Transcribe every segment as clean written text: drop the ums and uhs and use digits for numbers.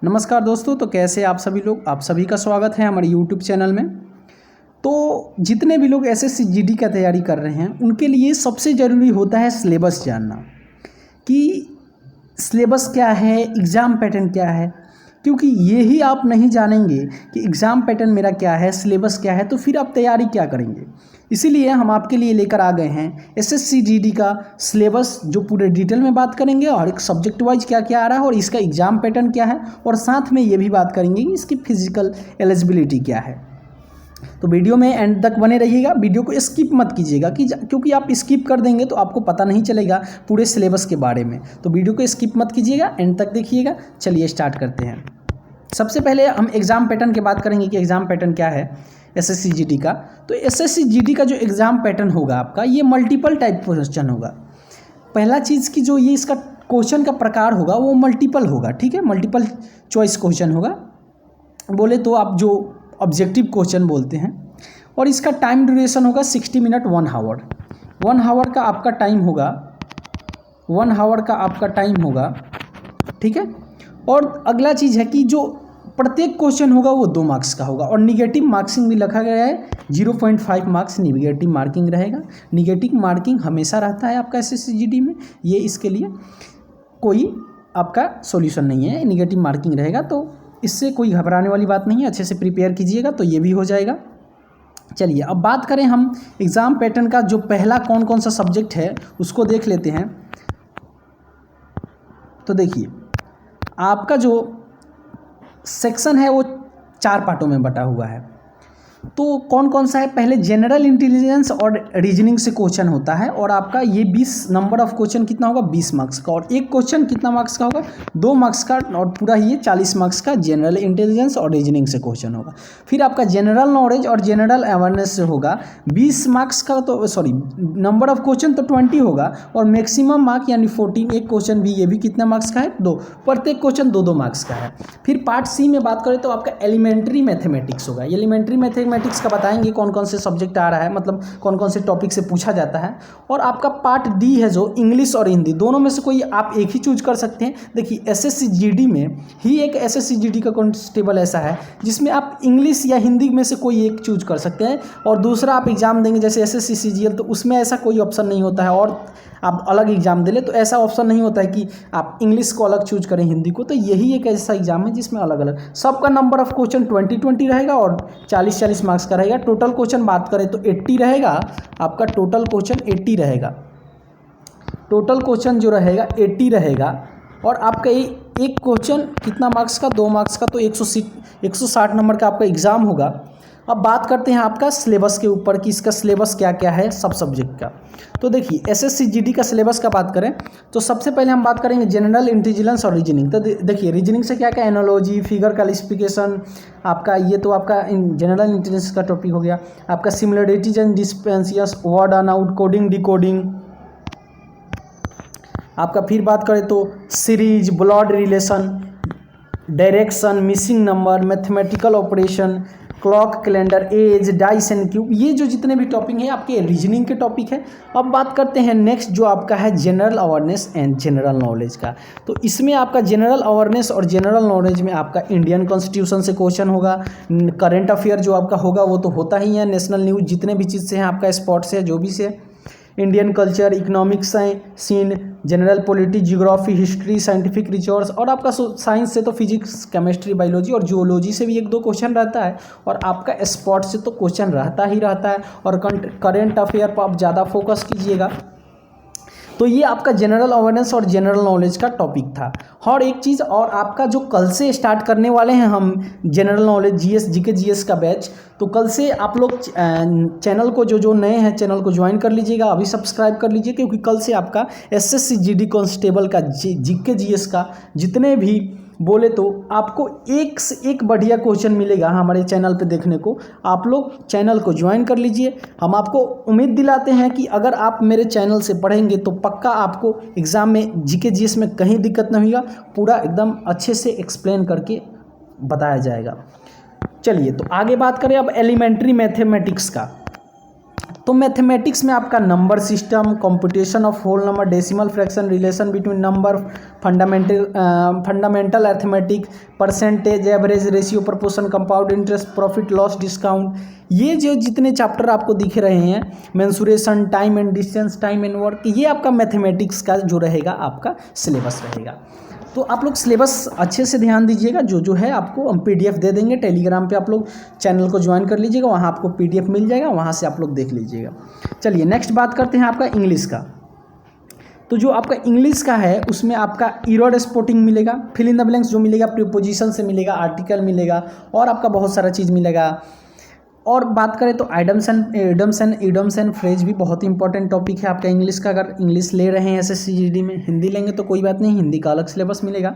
नमस्कार दोस्तों, तो कैसे आप सभी लोग। आप सभी का स्वागत है हमारे यूट्यूब चैनल में। तो जितने भी लोग एसएससी जीडी का तैयारी कर रहे हैं उनके लिए सबसे ज़रूरी होता है सिलेबस जानना कि सिलेबस क्या है, एग्ज़ाम पैटर्न क्या है। क्योंकि ये ही आप नहीं जानेंगे कि एग्ज़ाम पैटर्न मेरा क्या है, सिलेबस क्या है, तो फिर आप तैयारी क्या करेंगे। इसीलिए हम आपके लिए लेकर आ गए हैं एसएससी जीडी का सिलेबस, जो पूरे डिटेल में बात करेंगे और एक सब्जेक्ट वाइज क्या क्या आ रहा है और इसका एग्ज़ाम पैटर्न क्या है, और साथ में ये भी बात करेंगे कि इसकी फिजिकल एलिजिबिलिटी क्या है। तो वीडियो में एंड तक बने रहिएगा, वीडियो को स्किप मत कीजिएगा क्योंकि आप स्किप कर देंगे तो आपको पता नहीं चलेगा पूरे सिलेबस के बारे में। तो वीडियो को स्किप मत कीजिएगा, एंड तक देखिएगा। चलिए स्टार्ट करते हैं। सबसे पहले हम एग्ज़ाम पैटर्न की बात करेंगे कि एग्ज़ाम पैटर्न क्या है एसएससी जीडी का। तो एसएससी जीडी का जो एग्ज़ाम पैटर्न होगा आपका, ये मल्टीपल टाइप क्वेश्चन होगा। पहला चीज़ की जो ये इसका क्वेश्चन का प्रकार होगा वो मल्टीपल होगा, ठीक है, मल्टीपल चॉइस क्वेश्चन होगा, बोले तो आप जो ऑब्जेक्टिव क्वेश्चन बोलते हैं। और इसका टाइम ड्यूरेशन होगा 60 मिनट 1 आवर। 1 आवर का आपका टाइम होगा, 1 आवर का आपका टाइम होगा, ठीक है। और अगला चीज़ है कि जो प्रत्येक क्वेश्चन होगा वो 2 मार्क्स का होगा, और निगेटिव मार्किंग भी लिखा गया है। 0.5 मार्क्स निगेटिव मार्किंग रहेगा। निगेटिव मार्किंग हमेशा रहता है आपका एसएससी जीडी में, ये इसके लिए कोई आपका सॉल्यूशन नहीं है, निगेटिव मार्किंग रहेगा। तो इससे कोई घबराने वाली बात नहीं है, अच्छे से प्रिपेयर कीजिएगा तो ये भी हो जाएगा। चलिए अब बात करें हम एग्ज़ाम पैटर्न का। जो पहला कौन कौन सा सब्जेक्ट है उसको देख लेते हैं। तो देखिए, आपका जो सेक्शन है वो 4 पार्टों में बटा हुआ है। तो कौन कौन सा है, पहले जनरल इंटेलिजेंस और रीजनिंग से क्वेश्चन होता है, और आपका ये 20 नंबर ऑफ क्वेश्चन कितना होगा, 20 मार्क्स का। और एक क्वेश्चन कितना मार्क्स का होगा, 2 मार्क्स का, और पूरा ये 40 मार्क्स का जनरल इंटेलिजेंस और रीजनिंग से क्वेश्चन होगा। फिर आपका जनरल नॉलेज और जनरल अवेयरनेस से होगा 20 मार्क्स का, तो सॉरी नंबर ऑफ क्वेश्चन तो 20 होगा, और मैक्सिमम मार्क यानी 14। एक क्वेश्चन भी, ये भी कितना मार्क्स का है, 2। प्रत्येक क्वेश्चन 2-2 मार्क्स का है। फिर पार्ट सी में बात करें तो आपका एलिमेंट्री मैथमेटिक्स होगा। एलिमेंट्री मैथमेटिक्स का बताएंगे कौन कौन से सब्जेक्ट आ रहा है, मतलब कौन कौन से टॉपिक से पूछा जाता है। और आपका पार्ट डी है जो इंग्लिश और हिंदी, दोनों में से कोई आप एक ही चूज कर सकते हैं। देखिए एसएससी जीडी में ही एक एसएससी जीडी का कांस्टेबल ऐसा है जिसमें आप इंग्लिश या हिंदी में से कोई एक चूज कर सकते हैं, और दूसरा आप एग्जाम देंगे जैसे एसएससी सीजीएल, तो उसमें ऐसा कोई ऑप्शन नहीं होता है, और आप अलग एग्जाम दे ले तो ऐसा ऑप्शन नहीं होता है कि आप इंग्लिश को अलग चूज करें, हिंदी को। तो यही एक ऐसा एग्जाम है जिसमें अलग अलग सबका नंबर ऑफ क्वेश्चन 20-20 रहेगा और 40-40 मार्क्स का रहेगा। टोटल क्वेश्चन बात करें तो 80 रहेगा आपका, टोटल क्वेश्चन 80 रहेगा। टोटल क्वेश्चन जो रहेगा 80 रहेगा। और आपका एक क्वेश्चन कितना मार्क्स का, 2 मार्क्स का, तो 160 नंबर का आपका एग्ज़ाम होगा। अब बात करते हैं आपका सिलेबस के ऊपर कि इसका सिलेबस क्या क्या है सब सब्जेक्ट का। तो देखिए एसएससी जीडी का सिलेबस का बात करें तो सबसे पहले हम बात करेंगे जनरल इंटेलिजेंस और रीजनिंग। तो देखिए रीजनिंग से क्या क्या, एनालॉजी, फिगर क्लासिफिकेशन, आपका ये तो आपका जनरल इंटेलिजेंस का टॉपिक हो गया। आपका सिमिलरिटीज एंड डिस्पेंसियस, word and out, coding decoding. आपका फिर बात करें तो series, blood relation, direction, missing number, mathematical operation, clock, calendar, age, dice and cube, ये जो जितने भी टॉपिक हैं आपके रीजनिंग के टॉपिक है। अब बात करते हैं नेक्स्ट जो आपका है general awareness and general knowledge का। तो इसमें आपका जनरल अवेयरनेस और जनरल नॉलेज में आपका इंडियन कॉन्स्टिट्यूशन से क्वेश्चन होगा। करंट अफेयर जो आपका होगा वो तो होता ही है, नेशनल न्यूज़ जितने भी चीज़ से हैं, आपका स्पोर्ट्स से, जो भी से, Indian culture, economics scene, general polity, geography, history, scientific resource, और आपका साइंस से तो फिजिक्स, केमिस्ट्री, बायोलॉजी और जियोलॉजी से भी 1-2 क्वेश्चन रहता है, और आपका स्पोर्ट्स से तो क्वेश्चन रहता ही रहता है। और करंट अफेयर पर आप ज़्यादा फोकस कीजिएगा। तो ये आपका जनरल अवेयरनेस और जनरल नॉलेज का टॉपिक था। और एक चीज़ और, आपका जो कल से स्टार्ट करने वाले हैं हम general knowledge GS GK GS का बैच, तो कल से आप लोग चैनल को जो नए हैं चैनल को ज्वाइन कर लीजिएगा, अभी सब्सक्राइब कर लीजिए, क्योंकि कल से आपका एसएससी जीडी कांस्टेबल का जीके जीएस का जितने भी बोले तो आपको एक से एक बढ़िया क्वेश्चन मिलेगा हमारे चैनल पे देखने को। आप लोग चैनल को ज्वाइन कर लीजिए। हम आपको उम्मीद दिलाते हैं कि अगर आप मेरे चैनल से पढ़ेंगे तो पक्का आपको एग्ज़ाम में जीके जीएस में कहीं दिक्कत नहीं होगा, पूरा एकदम अच्छे से एक्सप्लेन करके बताया जाएगा। चलिए तो आगे बात करें अब एलिमेंट्री मैथमेटिक्स का। तो मैथमेटिक्स में आपका number system, computation of whole number, decimal fraction, relation between number, fundamental arithmetic, percentage, average, ratio, proportion, compound interest, profit loss, discount, ये जो जितने चैप्टर आपको दिख रहे हैं, mensuration, time and distance, time and work, ये आपका मैथमेटिक्स का जो रहेगा आपका सिलेबस रहेगा। तो आप लोग सिलेबस अच्छे से ध्यान दीजिएगा। जो है आपको हम PDF दे देंगे, टेलीग्राम पे आप लोग चैनल को ज्वाइन कर लीजिएगा, वहाँ आपको PDF मिल जाएगा, वहाँ से आप लोग देख लीजिएगा। चलिए नेक्स्ट बात करते हैं आपका इंग्लिश का। तो जो आपका इंग्लिश का है उसमें आपका ईरोड स्पोर्टिंग मिलेगा, फिल इन द ब्लैंक्स जो मिलेगा प्रीपोजिशन से मिलेगा, आर्टिकल मिलेगा और आपका बहुत सारा चीज़ मिलेगा। और बात करें तो इडम्स एंड फ्रेज भी बहुत ही इंपॉर्टेंट टॉपिक है आपका इंग्लिश का। अगर इंग्लिश ले रहे हैं SSCGD में, हिंदी लेंगे तो कोई बात नहीं, हिंदी का अलग सिलेबस मिलेगा।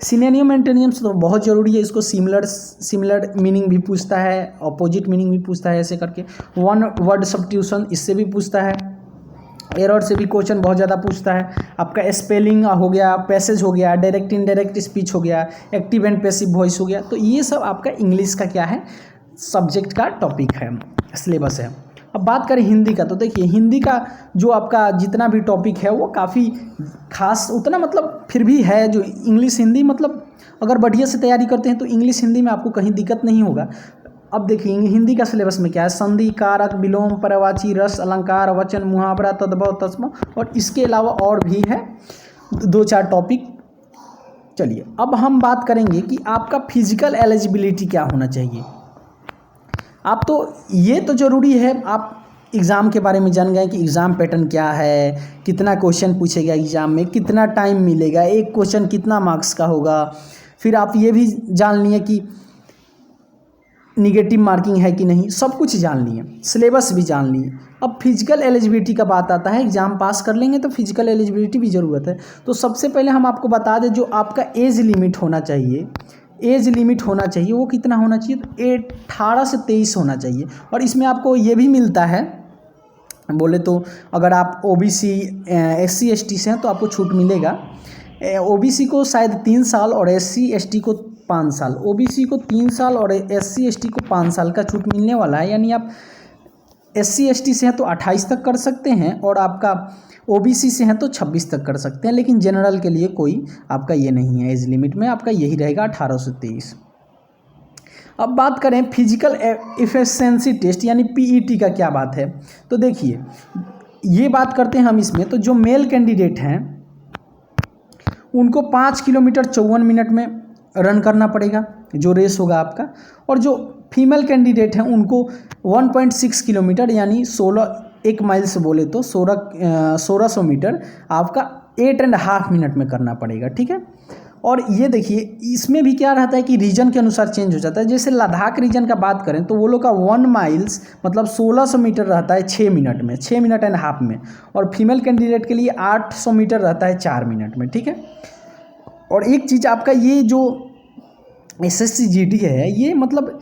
सिनोनिम एंटोनिम्स तो बहुत ज़रूरी है, इसको सिमिलर मीनिंग भी पूछता है, अपोजिट मीनिंग भी पूछता है, ऐसे करके। वन वर्ड सब्स्टिट्यूशन इससे भी पूछता है, एरर से भी क्वेश्चन बहुत ज़्यादा पूछता है। आपका स्पेलिंग हो गया, पैसेज हो गया, डायरेक्ट इनडायरेक्ट स्पीच हो गया, एक्टिव एंड पैसिव वॉइस हो गया। तो ये सब आपका इंग्लिश का क्या है, सब्जेक्ट का टॉपिक है, सिलेबस है। अब बात करें हिंदी का, तो देखिए हिंदी का जो आपका जितना भी टॉपिक है वो काफ़ी खास उतना मतलब फिर भी है, जो इंग्लिश हिंदी मतलब अगर बढ़िया से तैयारी करते हैं तो इंग्लिश हिंदी में आपको कहीं दिक्कत नहीं होगा। अब देखिए हिंदी का सिलेबस में क्या है, संधि, कारक, विलोम, पर्यायवाची, रस, अलंकार, वचन, मुहावरा, तद्भव, तत्सम और इसके अलावा और भी है 2-4 टॉपिक। चलिए अब हम बात करेंगे कि आपका फिजिकल एलिजिबिलिटी क्या होना चाहिए। आप तो ये तो ज़रूरी है, आप एग्ज़ाम के बारे में जान गए कि एग्ज़ाम पैटर्न क्या है, कितना क्वेश्चन पूछेगा एग्ज़ाम में, कितना टाइम मिलेगा, एक क्वेश्चन कितना मार्क्स का होगा। फिर आप ये भी जान लिए कि निगेटिव मार्किंग है कि नहीं, सब कुछ जान लिए, सिलेबस भी जान लिए। अब फिजिकल एलिजिबिलिटी का बात आता है, एग्ज़ाम पास कर लेंगे तो फिजिकल एलिजिबिलिटी भी ज़रूरत है। तो सबसे पहले हम आपको बता दें, जो आपका एज लिमिट होना चाहिए, वो कितना होना चाहिए, तो 18 से 23 होना चाहिए। और इसमें आपको ये भी मिलता है, बोले तो अगर आप OBC SC ST से हैं तो आपको छूट मिलेगा। OBC को शायद 3 साल और SC ST को 5 साल, OBC को 3 साल और SC ST को 5 साल का छूट मिलने वाला है। यानी आप SC ST से हैं तो 28 तक कर सकते हैं और आपका OBC से हैं तो 26 तक कर सकते हैं, लेकिन जनरल के लिए कोई आपका ये नहीं है, एज लिमिट में आपका यही रहेगा 18 से 23। अब बात करें फिजिकल एफिशिएंसी टेस्ट यानी PET का क्या बात है, तो देखिए ये बात करते हैं हम इसमें। तो जो मेल कैंडिडेट हैं उनको 5 किलोमीटर 54 मिनट में रन करना पड़ेगा, जो रेस होगा आपका। और जो फीमेल कैंडिडेट हैं उनको 1.6 किलोमीटर यानी 1 माइल से बोले तो 1600 मीटर आपका 8.5 मिनट में करना पड़ेगा, ठीक है। और ये देखिए इसमें भी क्या रहता है कि रीजन के अनुसार चेंज हो जाता है। जैसे लद्दाख रीजन का बात करें तो वो लोग का 1 माइल्स मतलब 1600 मीटर रहता है 6 मिनट में, 6 मिनट एंड हाफ में। और फीमेल कैंडिडेट के लिए 800 मीटर रहता है 4 मिनट में, ठीक है। और एक चीज़ आपका ये जो SSCGD है ये मतलब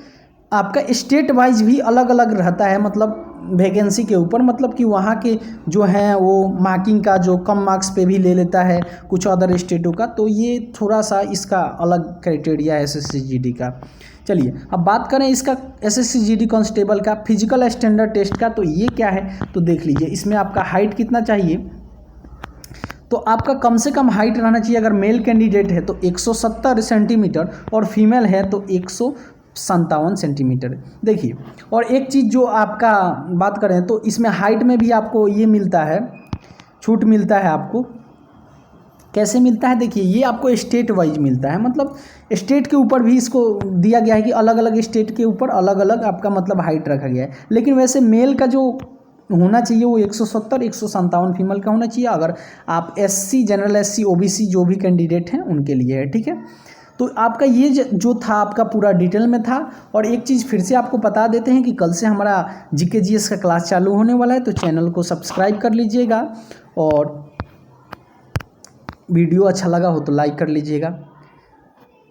आपका स्टेट वाइज भी अलग अलग रहता है, मतलब वैकेंसी के ऊपर, मतलब कि वहाँ के जो हैं वो मार्किंग का जो कम मार्क्स पे भी ले लेता है कुछ अदर स्टेटों का। तो ये थोड़ा सा इसका अलग क्राइटेरिया है SSCGD का। चलिए अब बात करें इसका SSCGD कांस्टेबल का फिजिकल स्टैंडर्ड टेस्ट का, तो ये क्या है तो देख लीजिए। इसमें आपका हाइट कितना चाहिए, तो आपका कम से कम हाइट रहना चाहिए। अगर मेल कैंडिडेट है तो 170 सेंटीमीटर और फीमेल है तो 157 सेंटीमीटर। देखिए और एक चीज़ जो आपका बात करें तो इसमें हाइट में भी आपको ये मिलता है, छूट मिलता है। आपको कैसे मिलता है, देखिए ये आपको स्टेट वाइज मिलता है, मतलब स्टेट के ऊपर भी इसको दिया गया है कि अलग अलग स्टेट के ऊपर अलग अलग आपका मतलब हाइट रखा गया है। लेकिन वैसे मेल का जो होना चाहिए वो 170 157 फीमेल का होना चाहिए। अगर आप SC जनरल SC OBC जो भी कैंडिडेट हैं उनके लिए है, ठीक है। तो आपका ये जो था आपका पूरा डिटेल में था। और एक चीज़ फिर से आपको बता देते हैं कि कल से हमारा GK GS का क्लास चालू होने वाला है, तो चैनल को सब्सक्राइब कर लीजिएगा और वीडियो अच्छा लगा हो तो लाइक कर लीजिएगा।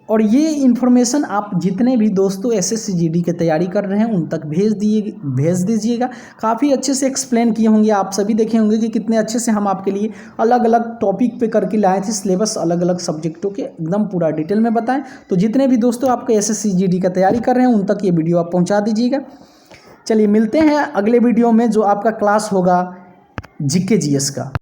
और ये इन्फॉर्मेशन आप जितने भी दोस्तों SSCGD की तैयारी कर रहे हैं उन तक भेज दीजिएगा। काफ़ी अच्छे से एक्सप्लेन किए होंगे, आप सभी देखे होंगे कि कितने अच्छे से हम आपके लिए अलग अलग टॉपिक पे करके लाए थे, सिलेबस अलग अलग सब्जेक्टों के एकदम पूरा डिटेल में बताएं। तो जितने भी दोस्तों आपके SSCGD का तैयारी कर रहे हैं उन तक ये वीडियो आप पहुँचा दीजिएगा। चलिए मिलते हैं अगले वीडियो में, जो आपका क्लास होगा जीके जीएस का।